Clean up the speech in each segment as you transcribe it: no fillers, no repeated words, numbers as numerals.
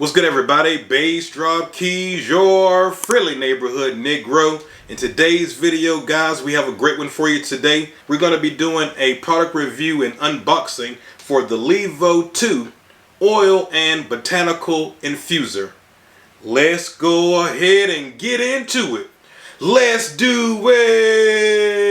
What's good, everybody? Bass Drop Keys, your friendly neighborhood Negro. In today's video, guys, we have a great one for you today. We're going to be doing a product review and unboxing for the LEVO 2 Oil and Botanical Infuser. Let's go ahead and get into it. Let's do it!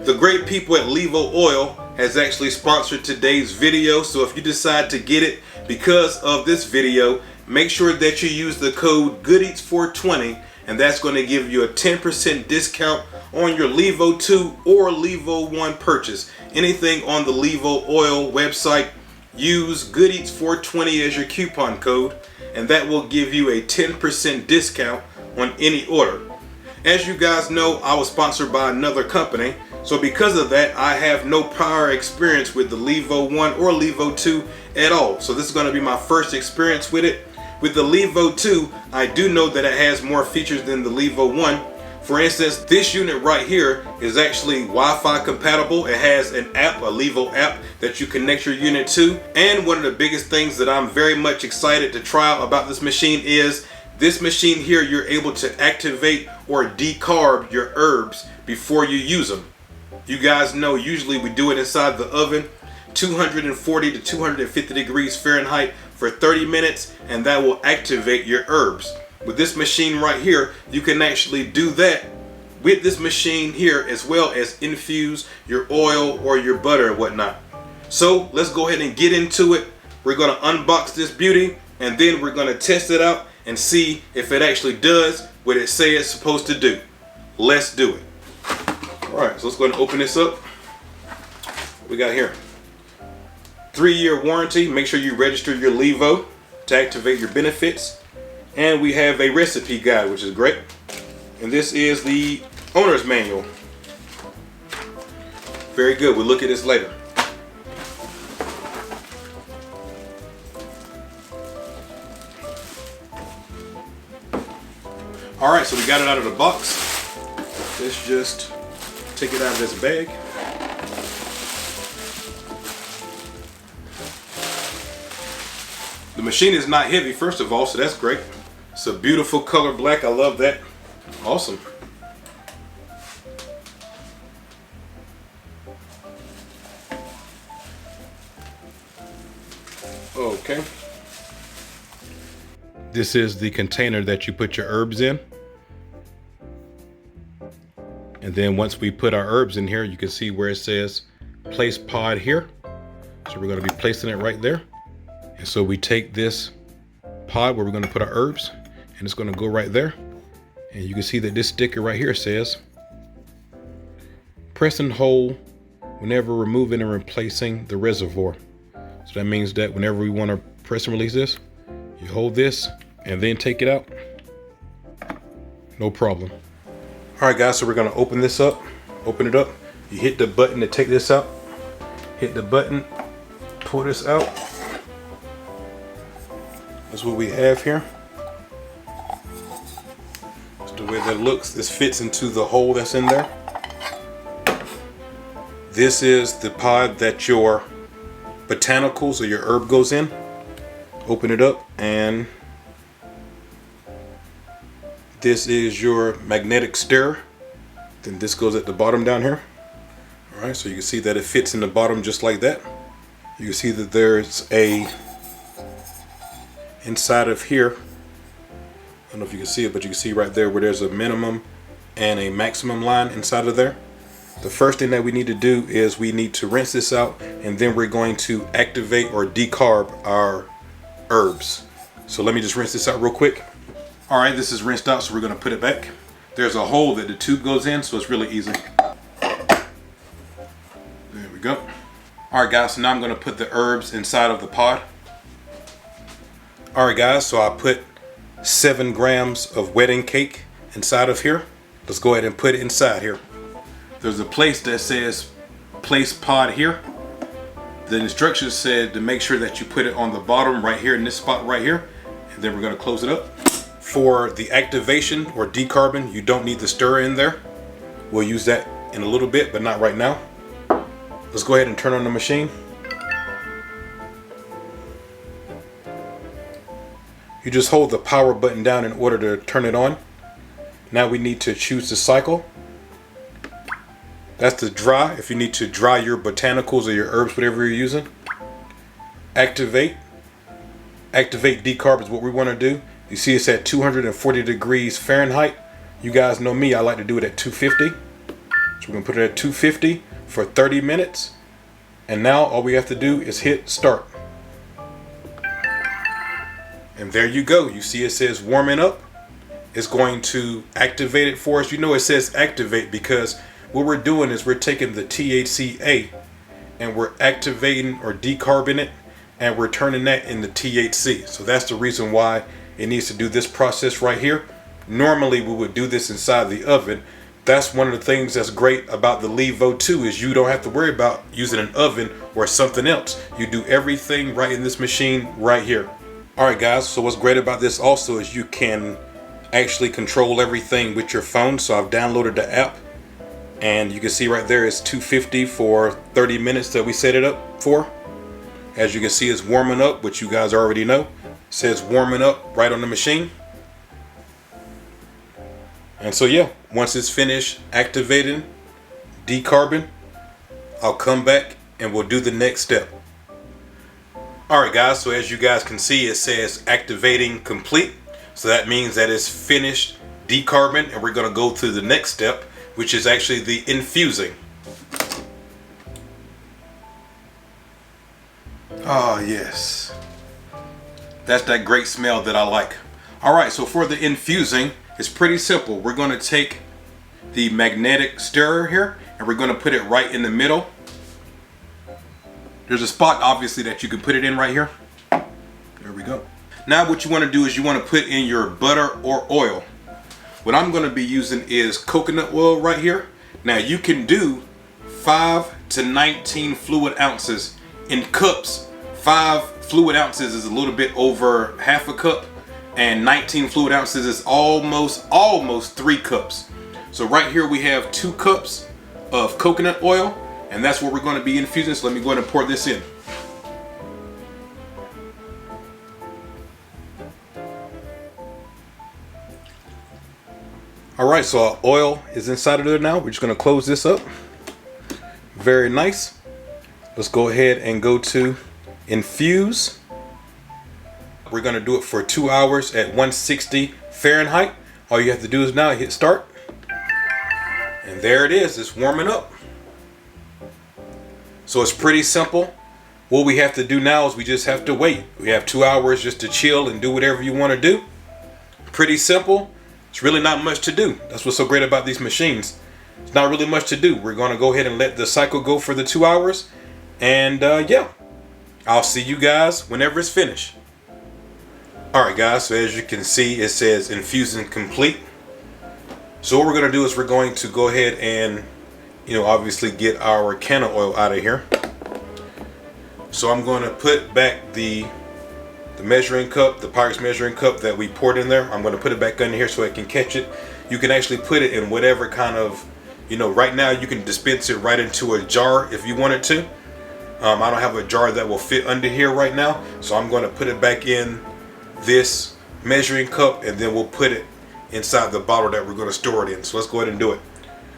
The great people at LEVO Oil has actually sponsored today's video, so if you decide to get it because of this video, make sure that you use the code GOODEATS420, and that's going to give you a 10% discount on your LEVO 2 or LEVO 1 purchase. Anything on the LEVO Oil website, use GOODEATS420 as your coupon code, and that will give you a 10% discount on any order. As you guys know, I was sponsored by another company, so because of that, I have no prior experience with the LEVO 1 or LEVO 2 at all. So this is going to be my first experience with it. With the LEVO 2, I do know that it has more features than the LEVO 1. For instance, this unit right here is actually Wi-Fi compatible. It has an app, a LEVO app, that you connect your unit to. And one of the biggest things that I'm very much excited to try out about this machine is this machine here, you're able to activate or decarb your herbs before you use them. You guys know usually we do it inside the oven, 240 to 250 degrees Fahrenheit for 30 minutes, and that will activate your herbs. With this machine right here, you can actually do that with this machine here, as well as infuse your oil or your butter and whatnot. So let's go ahead and get into it. We're going to unbox this beauty, and then we're going to test it out and see if it actually does what it say it's supposed to do. Let's do it. Alright, so let's go ahead and open this up. What we got here? 3-year warranty. Make sure you register your LEVO to activate your benefits. And we have a recipe guide, which is great. And this is the owner's manual. Very good. We'll look at this later. Alright, so we got it out of the box. Let's just take it out of this bag. The machine is not heavy, first of all, so that's great. It's a beautiful color black. I love that. Awesome. Okay. This is the container that you put your herbs in. And then once we put our herbs in here, you can see where it says place pod here. So we're going to be placing it right there. And so we take this pod where we're going to put our herbs, and it's going to go right there. And you can see that this sticker right here says press and hold whenever removing and replacing the reservoir. So that means that whenever we want to press and release this, you hold this and then take it out. No problem. All right, guys, so we're gonna open this up, open it up. You hit the button to take this out. Hit the button, pull this out. That's what we have here. That's the way that it looks. This fits into the hole that's in there. This is the pod that your botanicals or your herb goes in. Open it up, and this is your magnetic stirrer. Then this goes at the bottom down here. All right, so you can see that it fits in the bottom just like that. You can see that there's a inside of here. I don't know if you can see it, but you can see right there where there's a minimum and a maximum line inside of there. The first thing that we need to do is we need to rinse this out, and then we're going to activate or decarb our herbs. So let me just rinse this out real quick. All right, this is rinsed out, so we're going to put it back. There's a hole that the tube goes in, so it's really easy. There we go. All right, guys, so now I'm going to put the herbs inside of the pod. All right, guys, so I put 7 grams of wedding cake inside of here. Let's go ahead and put it inside here. There's a place that says place pod here. The instructions said to make sure that you put it on the bottom right here in this spot right here. And then we're going to close it up. For the activation or decarbon, you don't need the stirrer in there. We'll use that in a little bit, but not right now. Let's go ahead and turn on the machine. You just hold the power button down in order to turn it on. Now we need to choose the cycle. That's the dry, if you need to dry your botanicals or your herbs, whatever you're using. Activate. Activate decarb is what we want to do. You see it's at 240 degrees Fahrenheit. You guys know me, I like to do it at 250. So we're going to put it at 250 for 30 minutes. And now all we have to do is hit start. And there you go. You see it says warming up. It's going to activate it for us. You know it says activate because what we're doing is we're taking the THCA and we're activating or decarbing it, and we're turning that into THC. So that's the reason why it needs to do this process right here. Normally we would do this inside the oven. That's one of the things that's great about the LEVO 2 is you don't have to worry about using an oven or something else. You do everything right in this machine right here. Alright guys, so what's great about this also is you can actually control everything with your phone. So I've downloaded the app and you can see right there it's 250 for 30 minutes that we set it up for. As you can see it's warming up, which you guys already know. It says warming up right on the machine. And so yeah, once it's finished activating, decarbon, I'll come back and we'll do the next step. Alright guys, so as you guys can see it says activating complete. So that means that it's finished decarbon and we're going to go to the next step, which is actually the infusing. Oh yes, that's that great smell that I like. Alright, so for the infusing, it's pretty simple. We're going to take the magnetic stirrer here and we're going to put it right in the middle. There's a spot obviously that you can put it in right here. There we go. Now what you want to do is you want to put in your butter or oil. What I'm going to be using is coconut oil right here. Now you can do 5 to 19 fluid ounces in cups. 5 fluid ounces is a little bit over half a cup, and 19 fluid ounces is almost 3 cups. So right here we have 2 cups of coconut oil, and that's what we're going to be infusing. So let me go ahead and pour this in. Alright, so our oil is inside of there now. We're just going to close this up. Very nice. Let's go ahead and go to infuse. We're going to do it for 2 hours at 160 Fahrenheit. All you have to do is now hit start. And there it is. It's warming up. So it's pretty simple. What we have to do now is we just have to wait. We have 2 hours just to chill and do whatever you want to do. Pretty simple. It's really not much to do. That's what's so great about these machines. It's not really much to do. We're going to go ahead and let the cycle go for the 2 hours. And yeah, I'll see you guys whenever it's finished. Alright guys, so as you can see it says infusing complete. So what we're going to do is we're going to go ahead and obviously get our can of oil out of here. So I'm going to put back the measuring cup, the Pyrex measuring cup that we poured in there. I'm going to put it back in here so I can catch it. You can actually put it in whatever kind of, right now you can dispense it right into a jar if you wanted to. I don't have a jar that will fit under here right now, so I'm going to put it back in this measuring cup and then we'll put it inside the bottle that we're going to store it in. So let's go ahead and do it.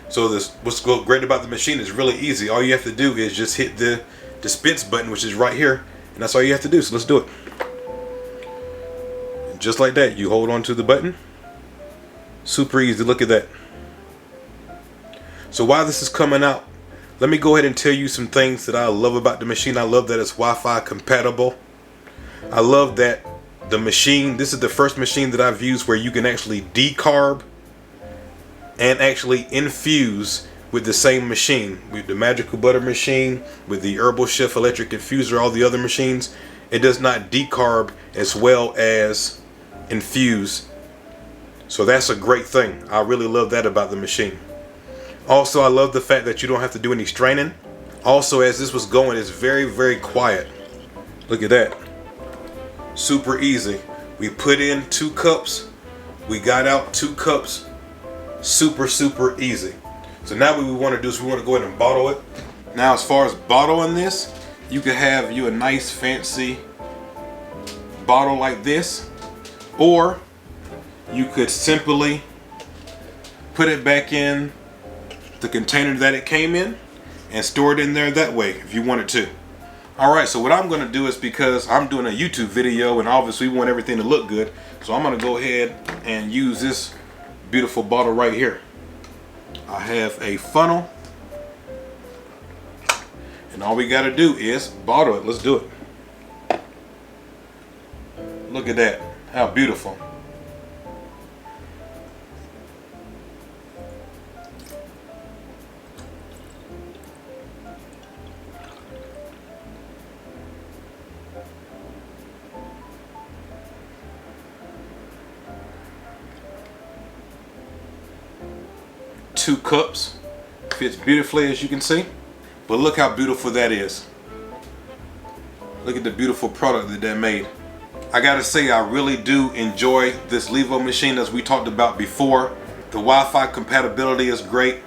So what's great about the machine is really easy. All you have to do is just hit the dispense button, which is right here, and that's all you have to do. So let's do it. And just like that, you hold on to the button. Super easy. Look at that. So while this is coming out, let me go ahead and tell you some things that I love about the machine. I love that it's Wi-Fi compatible. I love that the machine, this is the first machine that I've used where you can actually decarb and actually infuse with the same machine. With the Magical Butter machine, with the Herbal Chef electric infuser, all the other machines, it does not decarb as well as infuse. So that's a great thing. I really love that about the machine. Also, I love the fact that you don't have to do any straining. Also, as this was going, it's very, very quiet. Look at that. Super easy. We put in 2 cups We got out 2 cups super easy. So now what we want to do is we want to go ahead and bottle it. Now as far as bottling this, you could have you a nice fancy bottle like this, or you could simply put it back in the container that it came in and store it in there that way if you wanted to. Alright, so what I'm going to do is, because I'm doing a YouTube video and obviously we want everything to look good, so I'm going to go ahead and use this beautiful bottle right here. I have a funnel, and all we got to do is bottle it. Let's do it. Look at that. How beautiful. Two cups. Fits beautifully, as you can see. But look how beautiful that is. Look at the beautiful product that made. I gotta say, I really do enjoy this LEVO machine, as we talked about before. The Wi-Fi compatibility is great.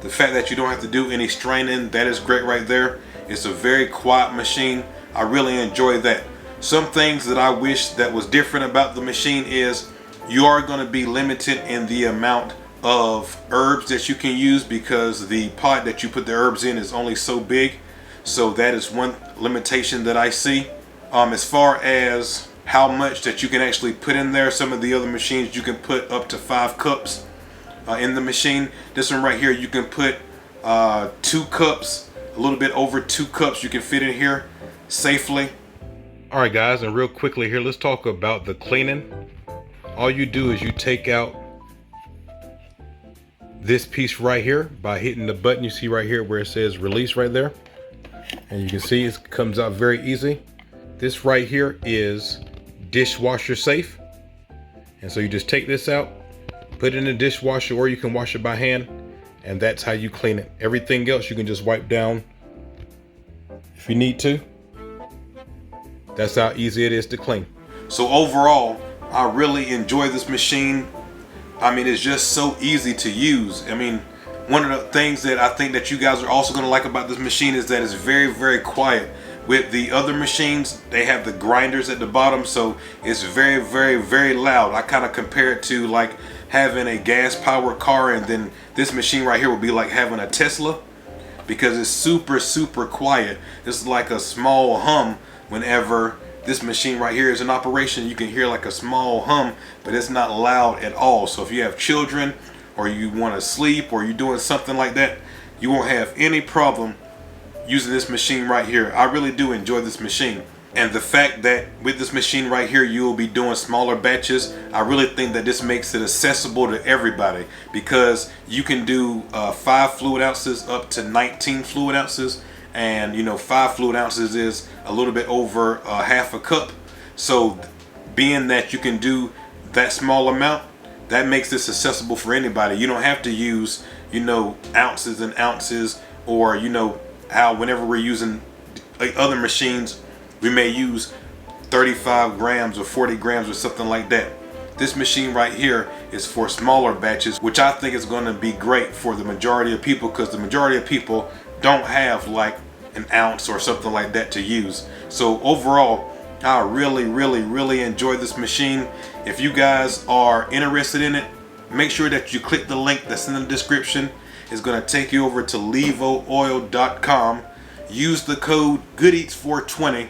The fact that you don't have to do any straining, that is great right there. It's a very quiet machine. I really enjoy that. Some things that I wish that was different about the machine is you are going to be limited in the amount of herbs that you can use, because the pot that you put the herbs in is only so big. So that is one limitation that I see. As far as how much that you can actually put in there, some of the other machines you can put up to 5 cups in the machine. This one right here, you can put 2 cups, a little bit over 2 cups you can fit in here safely. Alright guys, and real quickly here, let's talk about the cleaning. All you do is you take out this piece right here by hitting the button you see right here where it says release right there, and you can see it comes out very easy. This right here is Dishwasher Safe, and so you just take this out, put it in the dishwasher, or you can wash it by hand, and that's how you clean it. Everything else you can just wipe down if you need to. That's how easy it is to clean. So overall, I really enjoy this machine. I mean, it's just so easy to use. I mean, one of the things that I think that you guys are also going to like about this machine is that it's very quiet. With the other machines, they have the grinders at the bottom, so it's very loud. I kind of compare it to like having a gas powered car, and then this machine right here will be like having a Tesla, because it's super quiet. It's like a small hum whenever this machine right here is in operation. You can hear like a small hum, but it's not loud at all. So if you have children, or you want to sleep, or you're doing something like that, you won't have any problem using this machine right here. I really do enjoy this machine. And the fact that with this machine right here, you will be doing smaller batches, I really think that this makes it accessible to everybody, because you can do 5 fluid ounces up to 19 fluid ounces. And you know, 5 fluid ounces is a little bit over half a cup. So being that you can do that small amount, that makes this accessible for anybody. You don't have to use, you know, ounces and ounces, or you know how whenever we're using other machines, we may use 35 grams or 40 grams or something like that. This machine right here is for smaller batches, which I think is going to be great for the majority of people, because the majority of people don't have like an ounce or something like that to use. So overall, I really enjoy this machine. If you guys are interested in it, make sure that you click the link that's in the description. It's going to take you over to levooil.com. Use the code GoodEats420.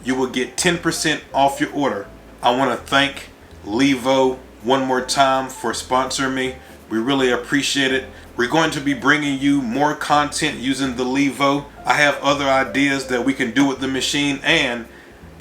You will get 10% off your order. I want to thank LEVO one more time for sponsoring me. We really appreciate it. We're going to be bringing you more content using the LEVO. I have other ideas that we can do with the machine, and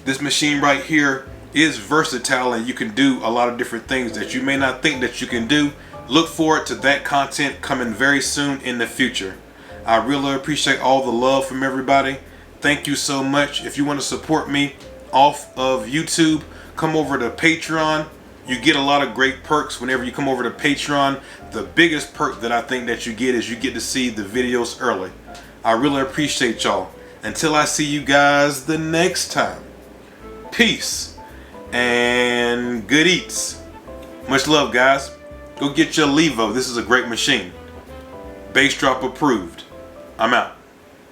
this machine right here is versatile, and you can do a lot of different things that you may not think that you can do. Look forward to that content coming very soon in the future. I really appreciate all the love from everybody. Thank you so much. If you want to support me off of YouTube, come over to Patreon. You get a lot of great perks whenever you come over to Patreon. The biggest perk that I think that you get is you get to see the videos early. I really appreciate y'all. Until I see you guys the next time, peace and good eats. Much love, guys. Go get your LEVO. This is a great machine. Base drop approved. I'm out.